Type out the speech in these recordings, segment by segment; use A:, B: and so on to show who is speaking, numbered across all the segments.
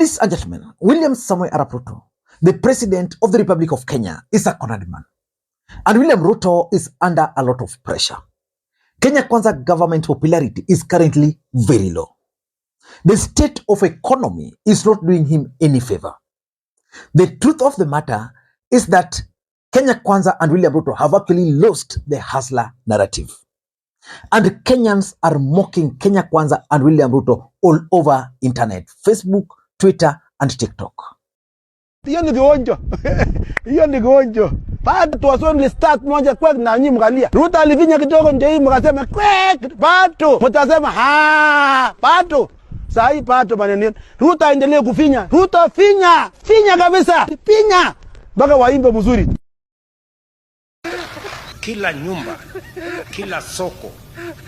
A: Ladies and gentlemen, William Samoei Arap Ruto, the President of the Republic of Kenya, is a cornered man. And William Ruto is under a lot of pressure. Kenya Kwanza government popularity is currently very low. The state of economy is not doing him any favor. The truth of the matter is that Kenya Kwanza and William Ruto have actually lost the hustler narrative. And Kenyans are mocking Kenya Kwanza and William Ruto all over internet, Facebook, Twitter, and TikTok.
B: Hiyo ni gonjo. Hiyo ni gonjo. Bado tuwasoni start moja kwa na nyinyi mkalia. Ruto alivinya kidogo ndio hii mkasema kwek bado. Mtasema bado. Sahi bado maneno. Ruto aendelee kufinya. Ruto finya. Finya kabisa. Finya. Baka waimbe mzuri.
C: Kila nyumba, kila soko,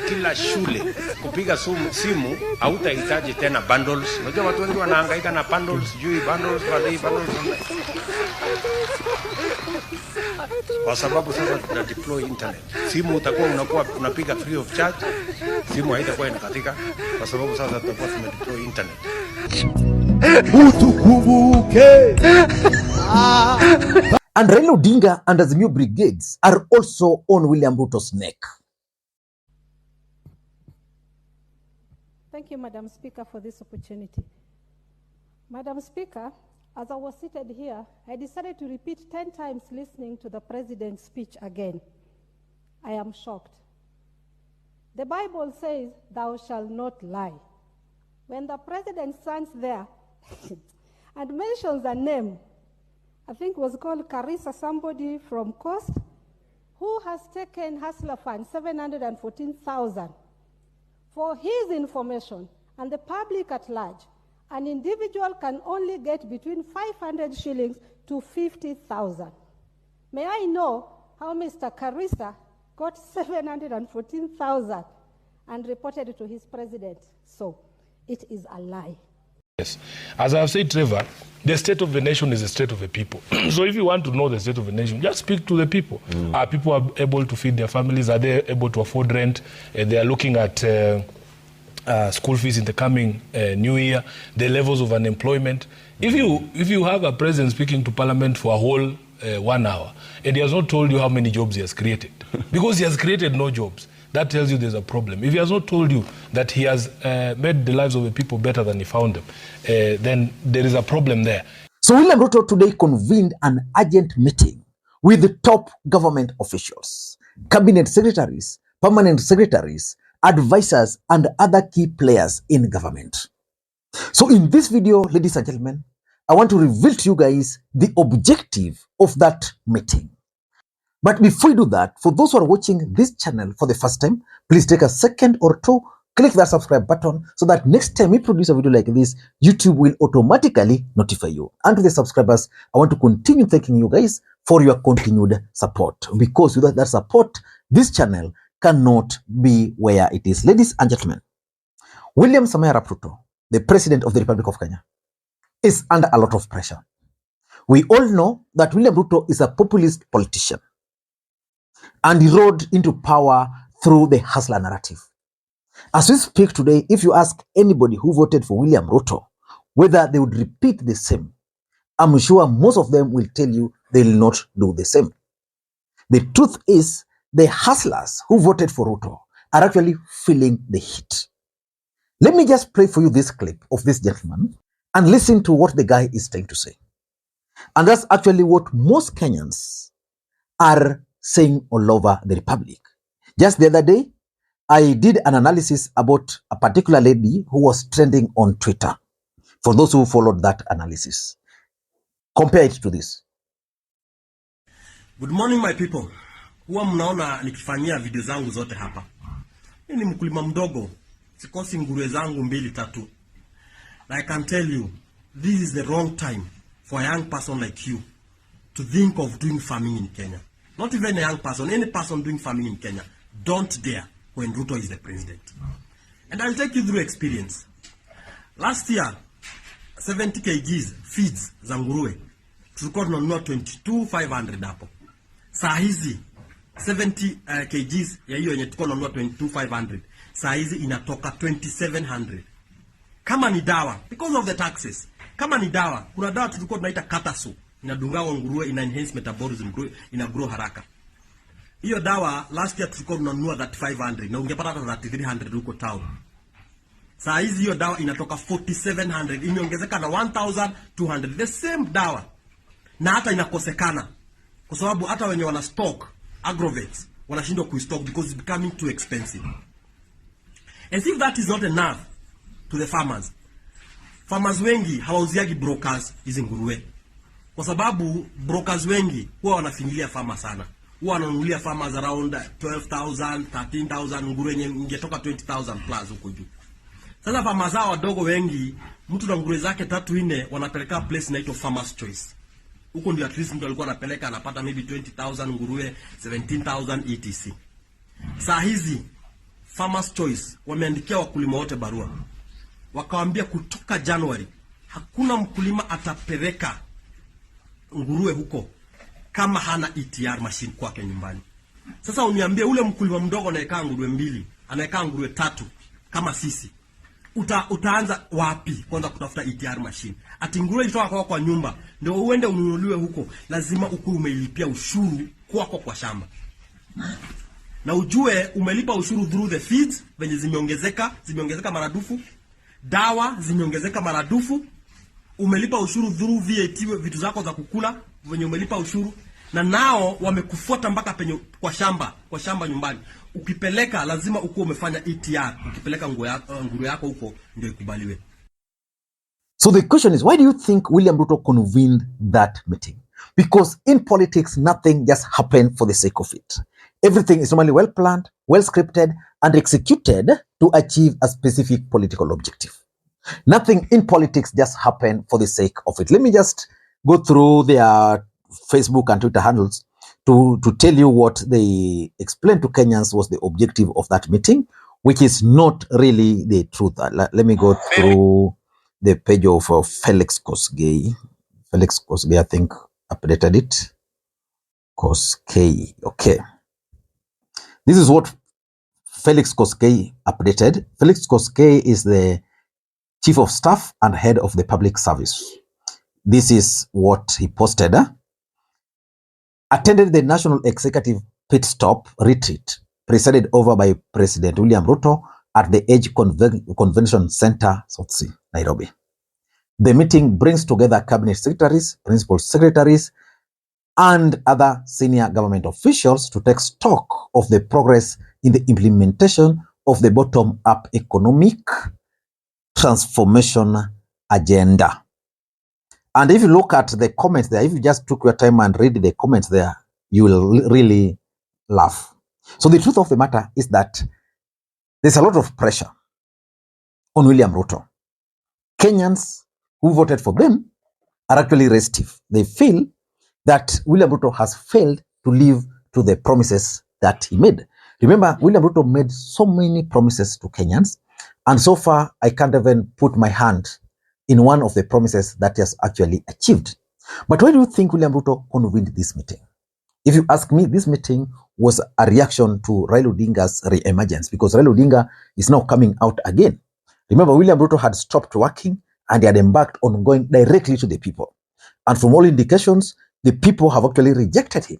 C: kila shule kupiga simu hautahitaji tena bundles. Unajua watu wengi wanahangaika na bundles, bundles. Kwa sababu sasa tuna deploy internet. Simu unakuwa unapiga free of charge. Simu haitakuwa inakatika kwa sababu sasa tutakuwa tumedeploy internet.
B: Utukumbuke.
A: And Raila Odinga and the new brigades are also on William Ruto's neck.
D: Thank you, Madam Speaker, for this opportunity. Madam Speaker, as I was seated here, I decided to repeat 10 times listening to the President's speech again. I am shocked. The Bible says, "Thou shalt not lie." When the President stands there and mentions a name, I think it was called Carissa, somebody from Coast, who has taken Hustler Fund, 714,000. For his information and the public at large, an individual can only get between 500 shillings to 50,000. May I know how Mr. Carissa got 714,000 and reported it to his president? So, it is a lie.
E: Yes. As I've said, Trevor, the state of the nation is the state of the people. So if you want to know the state of the nation, just speak to the people. Are people able to feed their families? Are they able to afford rent? They are looking at school fees in the coming new year, the levels of unemployment. If you have a president speaking to parliament for a whole 1 hour, and he has not told you how many jobs he has created, because he has created no jobs, that tells you there's a problem. If he has not told you that he has made the lives of the people better than he found them, then there is a problem there.
A: So William Ruto today convened an urgent meeting with the top government officials, cabinet secretaries, permanent secretaries, advisors, and other key players in government. So in this video, ladies and gentlemen, I want to reveal to you guys the objective of that meeting. But before we do that, for those who are watching this channel for the first time, please take a second or two, click that subscribe button so that next time we produce a video like this, YouTube will automatically notify you. And to the subscribers, I want to continue thanking you guys for your continued support, because without that support, this channel cannot be where it is. Ladies and gentlemen, William Samoei Arap Ruto, the President of the Republic of Kenya, is under a lot of pressure. We all know that William Ruto is a populist politician, and he rode into power through the hustler narrative. As we speak today, if you ask anybody who voted for William Ruto whether they would repeat the same, I'm sure most of them will tell you they will not do the same. The truth is, the hustlers who voted for Ruto are actually feeling the heat. Let me just play for you this clip of this gentleman and listen to what the guy is trying to say. And that's actually what most Kenyans are saying all over the Republic. Just the other day, I did an analysis about a particular lady who was trending on Twitter. For those who followed that analysis, compare it to this.
F: Good morning, my people. Huwa mnaona nikifanyia video zangu zote hapa. Mimi ni mkulima mdogo, sikosi nguruwe zangu 2-3. I can tell you, this is the wrong time for a young person like you to think of doing farming in Kenya. Not even a young person, any person doing farming in Kenya. Don't dare when Ruto is the president. And I'll take you through experience. Last year, 70 kgs feeds za nguruwe tulikuwa tunanunua 22,500 hapo. Saa hizi 70 kgs ya hiyo yenye tulikuwa tunanunua 22,500, saa hizi inatoka 2,700. Kama ni dawa, because of the taxes, Kama ni dawa, kuna dawa tulikuwa tunaita Kataso, inadungawa nguruwe, ina enhance metabolism, nguruwe ina grow haraka. Hiyo dawa last year tulikuwa tunanunua 3500 na ungepata hata 3300 huko town. Saa hizi hiyo dawa inatoka 4700, imeongezeka na 1200, the same dawa. Na hata inakosekana kwa sababu hata wenye wana stock aggregates wanashindwa kustock because it's becoming too expensive. And if that is not enough to the farmers, farmers wengi hawauziagi brokers hizi nguruwe, kwa sababu brokers wengi huwa wanafinyilia farmers sana. Huwa wananunulia farmers around 12,000, 13,000, nguruwe yenye ingetoka 20,000 plus huko juu. Sasa farmers hao wadogo wengi, mtu na nguruwe zake 3-4 wanapeleka place inaitwa Farmers Choice. Huko ndio at least mtu alikuwa anapeleka anapata maybe 20,000 nguruwe, 17,000 etc. Saa hizi Farmers Choice wameandikia wakulima wote barua. Wakawaambia kutoka January hakuna mkulima atapeleka nguruwe huko kama hana ETR machine kwake nyumbani. Sasa uniambie ule mkulima mdogo anayekaa nguruwe 2, anayekaa nguruwe 3 kama sisi, utaanza wapi kwanza kutafuta ETR machine? Ati nguruwe itoka kwa nyumba ndio uende ununuliwe huko, lazima ukue umeilipia ushuru kwako kwa shamba. Na ujue umelipa ushuru through the feeds venye zimeongezeka maradufu, dawa zimeongezeka maradufu, umelipa ushuru through VAT vitu zako za kukula venye umelipa ushuru, na nao wamekufuata mpaka penye kwa shamba nyumbani. Ukipeleka lazima ukue umefanya ETR, ukipeleka nguruwe yako huko ndio ikubaliwe.
A: So the question is, why do you think William Ruto convened that meeting? Because in politics, nothing just happened for the sake of it. Everything is normally well planned, well scripted, and executed to achieve a specific political objective. Nothing in politics just happened for the sake of it. Let me just go through their Facebook and Twitter handles to tell you what they explained to Kenyans was the objective of that meeting, which is not really the truth. Let me go through the page of Felix Koskei. Felix Koskei, I think, updated it. Koskei, okay. This is what Felix Koskei updated. Felix Koskei is the Chief of Staff and Head of the Public Service. This is what he posted. Attended the National Executive Pitstop retreat presided over by President William Ruto at the Age Convention Center, South Sea, Nairobi. The meeting brings together Cabinet Secretaries, Principal Secretaries, and other senior government officials to take stock of the progress in the implementation of the bottom-up economic transformation agenda. And if you look at the comments there, if you just took your time and read the comments there, you will really laugh. So the truth of the matter is that there's a lot of pressure on William Ruto. Kenyans who voted for them are actually restive. They feel that William Ruto has failed to live to the promises that he made. Remember, William Ruto made so many promises to Kenyans, and so far I can't even put my hand in one of the promises that he has actually achieved. But why do you think William Ruto convened this meeting? If you ask me, this meeting was a reaction to Raila Odinga's re-emergence, because Raila Odinga is now coming out again. Remember, William Ruto had stopped working and he had embarked on going directly to the people. And from all indications, the people have actually rejected him.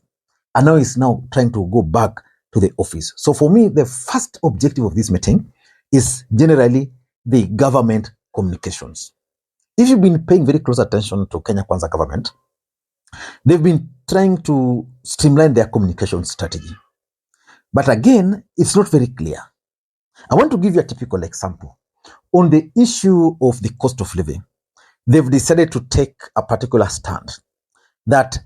A: And now he's now trying to go back to the office. So for me, the first objective of this meeting is generally the government communications. If you've been paying very close attention to Kenya Kwanza government, they've been trying to streamline their communication strategy. But again, it's not very clear. I want to give you a typical example. On the issue of the cost of living, they've decided to take a particular stand that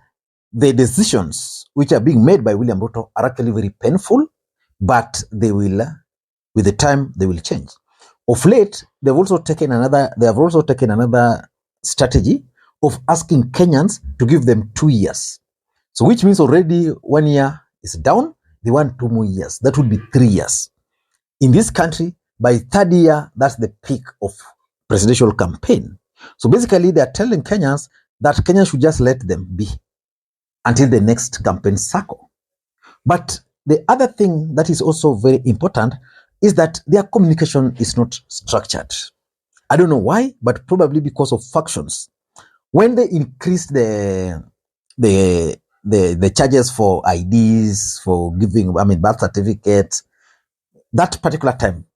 A: the decisions which are being made by William Ruto are actually very painful, but they will, with the time, they will change. Of late, they have also taken another strategy of asking Kenyans to give them 2 years. So which means already 1 year is down, they want 2 more years. That would be 3 years. In this country, by 3rd year, that's the peak of presidential campaign. So basically, they are telling Kenyans that Kenyans should just let them be until the next campaign cycle. But the other thing that is also very important is that their communication is not structured. I don't know why, but probably because of factions. When they increased the charges for IDs, for giving, birth certificates, that particular time,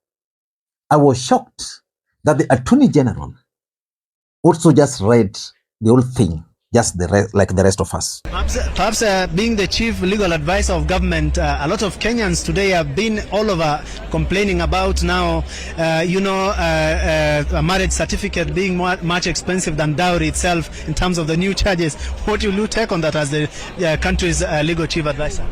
A: I was shocked that the Attorney General also just read the whole thing, just like the rest of us.
G: Perhaps being the chief legal advisor of government, a lot of Kenyans today have been all over complaining about now, a marriage certificate being much expensive than dowry itself in terms of the new charges. What will you take on that as the country's legal chief advisor?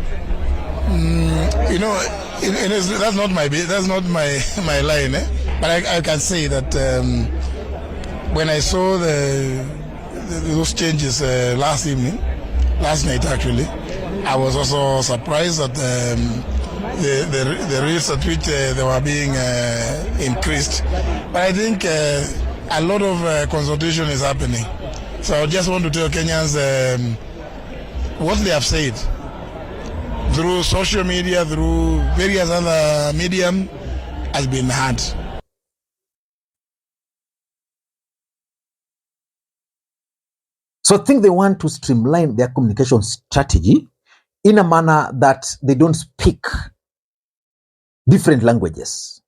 H: That's not my line, but I can say that when I saw those changes last night actually, I was also surprised at the rates at which they were being increased. But I think a lot of consultation is happening. So I just want to tell Kenyans what they have said through social media, through various other medium, has been heard.
A: So I think they want to streamline their communication strategy in a manner that they don't speak different languages.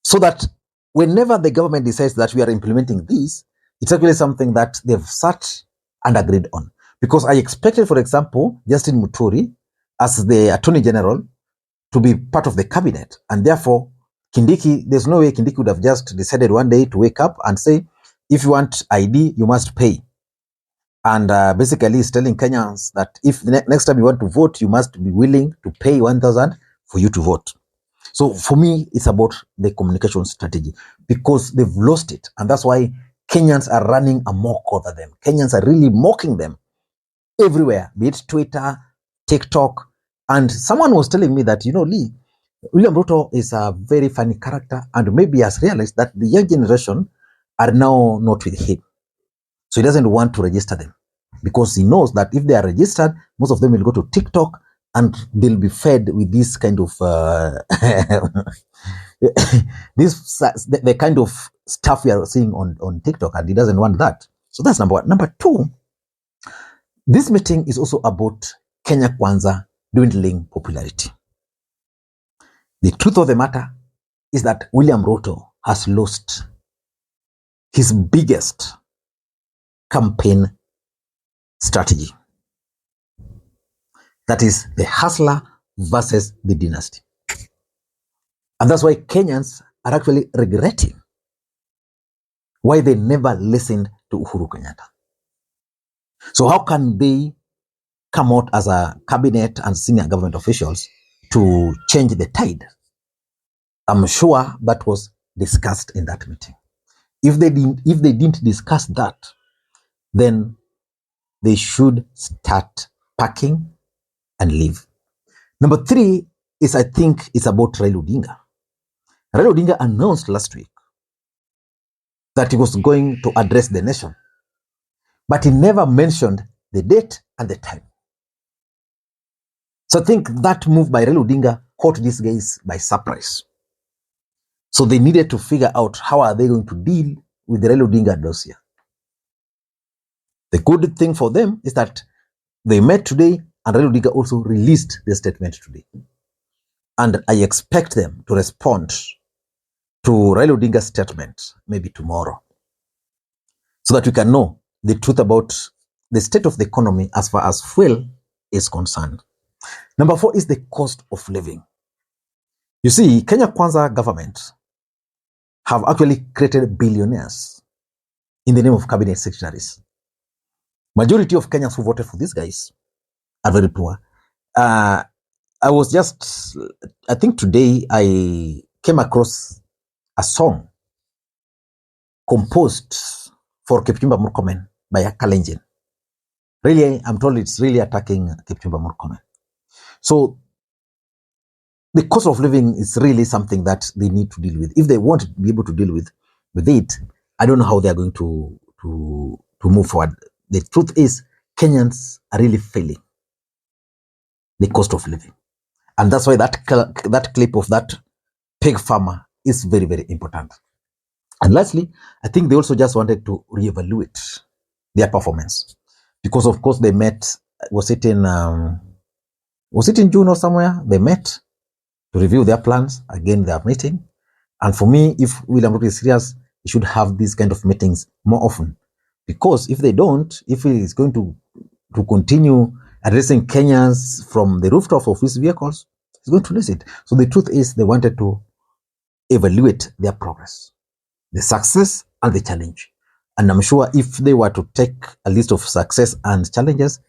A: So that whenever the government decides that we are implementing this, it's actually something that they've sat and agreed on. Because I expected, for example, Justin Muturi, as the Attorney General, to be part of the cabinet. And therefore, Kindiki, there's no way Kindiki would have just decided one day to wake up and say, if you want ID, you must pay. And basically he's telling Kenyans that if next time you want to vote, you must be willing to pay 1,000 for you to vote. So for me, it's about the communication strategy because they've lost it. And that's why Kenyans are running amok over them. Kenyans are really mocking them everywhere, be it Twitter, TikTok. And someone was telling me that, Lee, William Ruto is a very funny character and maybe has realized that the young generation are now not with him. So he doesn't want to register them because he knows that if they are registered, most of them will go to TikTok and they'll be fed with this kind of the kind of stuff we are seeing on TikTok, and he doesn't want that. So that's number one. Number two, this meeting is also about Kenya Kwanza dwindling popularity. The truth of the matter is that William Ruto has lost his biggest campaign strategy. That is the hustler versus the dynasty. And that's why Kenyans are actually regretting why they never listened to Uhuru Kenyatta. So how can they come out as a cabinet and senior government officials to change the tide? I'm sure that was discussed in that meeting. If they didn't discuss that, then they should start packing and leave. Number three is, I think, it's about Raila Odinga. Raila Odinga announced last week that he was going to address the nation, but he never mentioned the date and the time. So I think that move by Raila Odinga caught these guys by surprise. So they needed to figure out how are they going to deal with the Raila Odinga dossier. The good thing for them is that they met today and Raila Odinga also released their statement today. And I expect them to respond to Raila Odinga's statement maybe tomorrow so that we can know the truth about the state of the economy as far as fuel is concerned. Number four is the cost of living. You see, Kenya Kwanza government have actually created billionaires in the name of cabinet secretaries. Majority of Kenyans who voted for these guys are very poor. I think today I came across a song composed for Kipchumba Murkomen by a Kalenjin. Really, I'm told it's really attacking Kipchumba Murkomen. So the cost of living is really something that they need to deal with. If they want to be able to deal with it, I don't know how they are going to move forward. The truth is, Kenyans are really failing the cost of living. And that's why that clip of that pig farmer is very, very important. And lastly, I think they also just wanted to reevaluate their performance, because of course they met. Was it in June or somewhere? They met to review their plans. Again, they are meeting. And for me, if William Ruto is serious, he should have these kind of meetings more often, because if they don't, if he is going to continue addressing Kenyans from the rooftop of his vehicles, he's going to lose it. So the truth is, they wanted to evaluate their progress, the success and the challenge. And I'm sure if they were to take a list of success and challenges,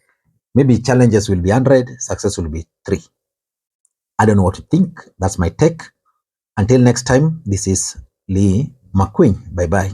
A: maybe challenges will be 100, success will be 3. I don't know what to think. That's my take. Until next time, this is Lee Makwiny. Bye-bye.